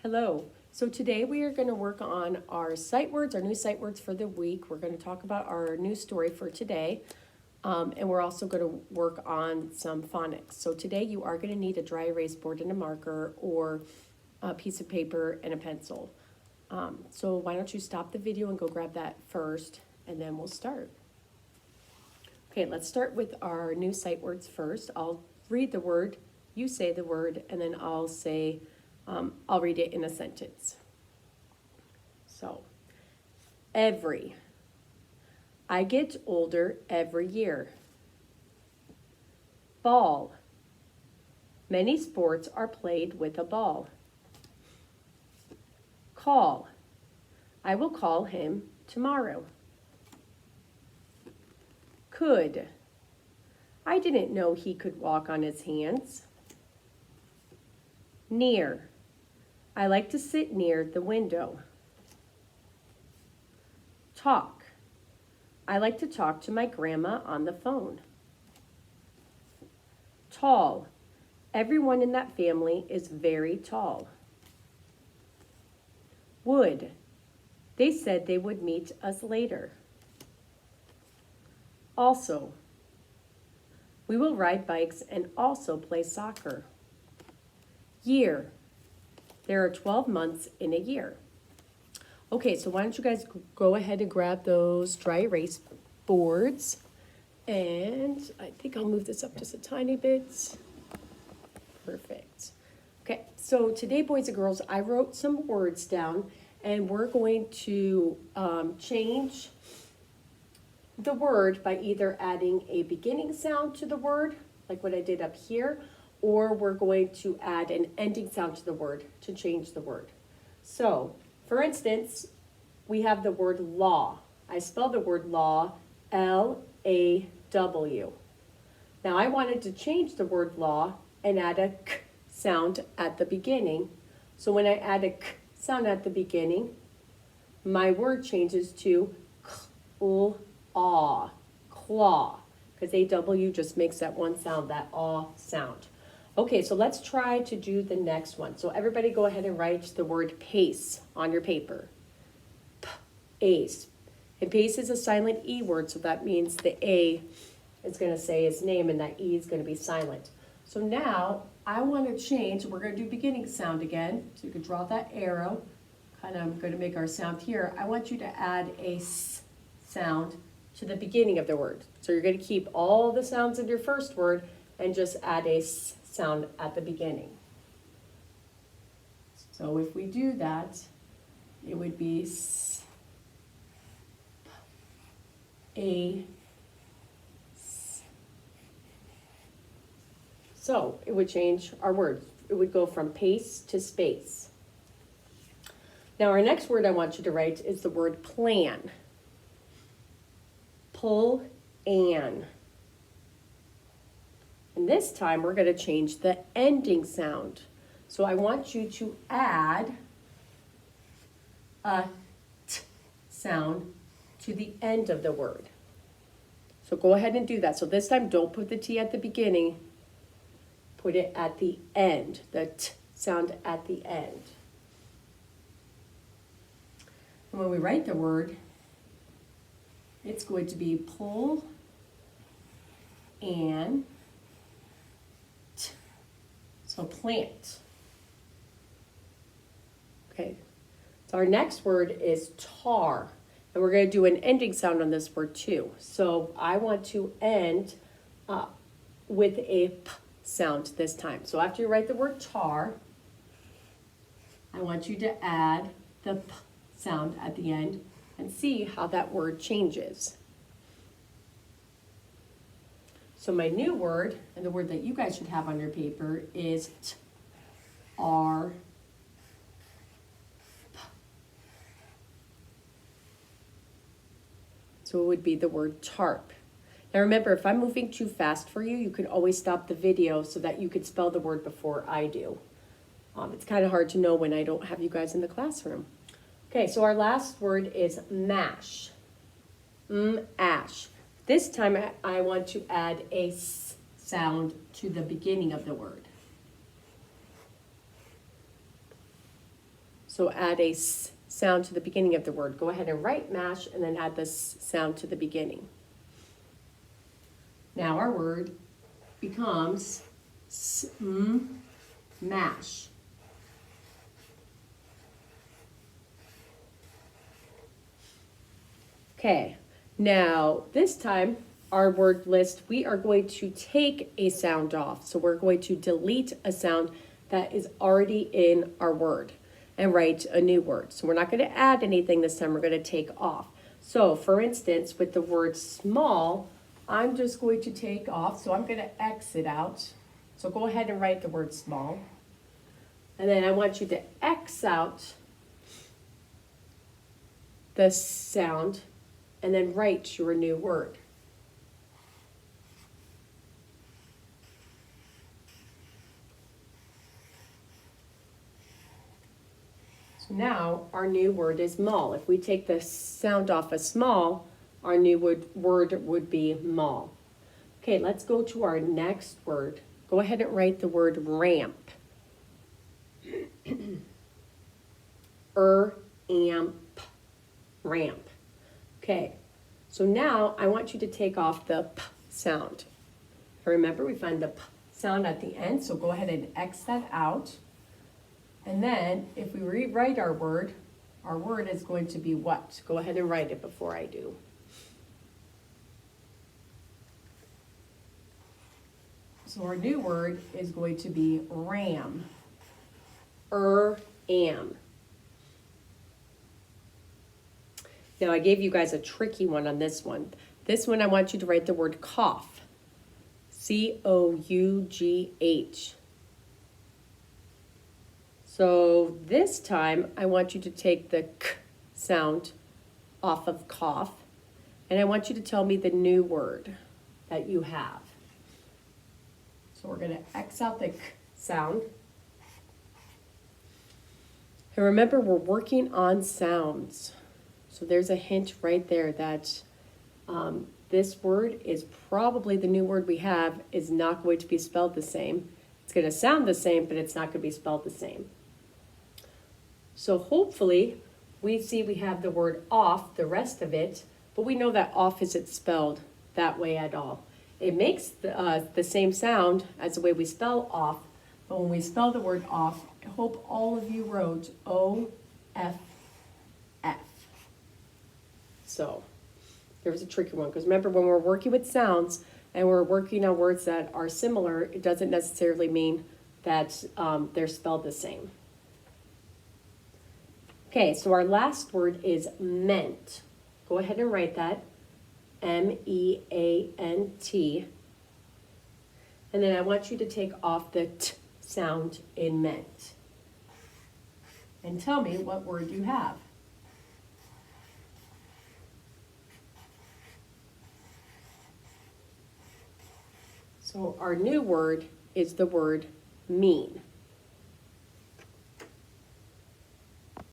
Hello. So today we are going to work on our sight words, our new sight words for the week. We're going to talk about our new story for today. And we're also going to work on some phonics. So today you are going to need a dry erase board and a marker or a piece of paper and a pencil. So why don't you stop the video and go grab that first, and then we'll start. Okay, let's start with our new sight words first. I'll read the word, you say the word, and then I'll read it in a sentence. So, every. I get older every year. Ball. Many sports are played with a ball. Call. I will call him tomorrow. Could. I didn't know he could walk on his hands. Near. I like to sit near the window. Talk. I like to talk to my grandma on the phone. Tall. Everyone in that family is very tall. Would. They said they would meet us later. Also. We will ride bikes and also play soccer. Year. There are 12 months in a year. Okay, so why don't you guys go ahead and grab those dry erase boards. And I think I'll move this up just a tiny bit. Perfect. Okay, so today, boys and girls, I wrote some words down, and we're going to change the word by either adding a beginning sound to the word, like what I did up here, or we're going to add an ending sound to the word to change the word. So, for instance, we have the word law. I spell the word law, L-A-W. Now, I wanted to change the word law and add a k sound at the beginning. So when I add a k sound at the beginning, my word changes to claw, claw, because A-W just makes that one sound, that aw sound. Okay, so let's try to do the next one. So everybody go ahead and write the word pace on your paper. P-ace. And pace is a silent E word, so that means the A is going to say his name and that E is going to be silent. So now I want to change, we're going to do beginning sound again. So you can draw that arrow. Kind of going to make our sound here. I want you to add a S sound to the beginning of the word. So you're going to keep all the sounds in your first word and just add a S sound at the beginning. So if we do that, it would be S, A, S. So it would change our word. It would go from pace to space. Now our next word I want you to write is the word plan. Pull an. And this time we're going to change the ending sound. So I want you to add a t sound to the end of the word. So go ahead and do that. So this time don't put the T at the beginning. Put it at the end, the t sound at the end. And when we write the word, it's going to be pull and t. So plant. Okay. So our next word is tar. And we're going to do an ending sound on this word too. So I want to end with a p sound this time. So after you write the word tar, I want you to add the p sound at the end and see how that word changes. So my new word, and the word that you guys should have on your paper, is t-r. So it would be the word tarp. Now remember, if I'm moving too fast for you, you can always stop the video so that you could spell the word before I do. It's kind of hard to know when I don't have you guys in the classroom. Okay, so our last word is mash. Ash. This time I want to add a S sound to the beginning of the word. So add a s sound to the beginning of the word. Go ahead and write mash and then add the s sound to the beginning. Now our word becomes mash. Okay, now this time our word list, we are going to take a sound off. So we're going to delete a sound that is already in our word and write a new word. So we're not going to add anything this time, we're going to take off. So for instance, with the word small, I'm just going to take off, so I'm going to X it out. So go ahead and write the word small. And then I want you to X out the sound and then write your new word. So now our new word is mall. If we take the sound off of small, our new word would be mall. Okay, let's go to our next word. Go ahead and write the word ramp. Amp, ramp. Okay, so now I want you to take off the p sound. Remember, we find the p sound at the end, so go ahead and X that out. And then if we rewrite our word is going to be what? Go ahead and write it before I do. So our new word is going to be ram. Am. Now I gave you guys a tricky one on this one. This one I want you to write the word cough. C-O-U-G-H. So this time I want you to take the k sound off of cough, and I want you to tell me the new word that you have. So we're going to X out the k sound. And remember, we're working on sounds. So there's a hint right there that this word is probably the new word we have is not going to be spelled the same. It's going to sound the same, but it's not going to be spelled the same. So hopefully we see we have the word off, the rest of it, but we know that off isn't spelled that way at all. It makes the same sound as the way we spell off, but when we spell the word off, I hope all of you wrote O-F-F. So there was a tricky one, because remember, when we're working with sounds and we're working on words that are similar, it doesn't necessarily mean that they're spelled the same. Okay, so our last word is meant. Go ahead and write that. M-E-A-N-T. And then I want you to take off the t sound in meant. And tell me what word you have. So our new word is the word mean.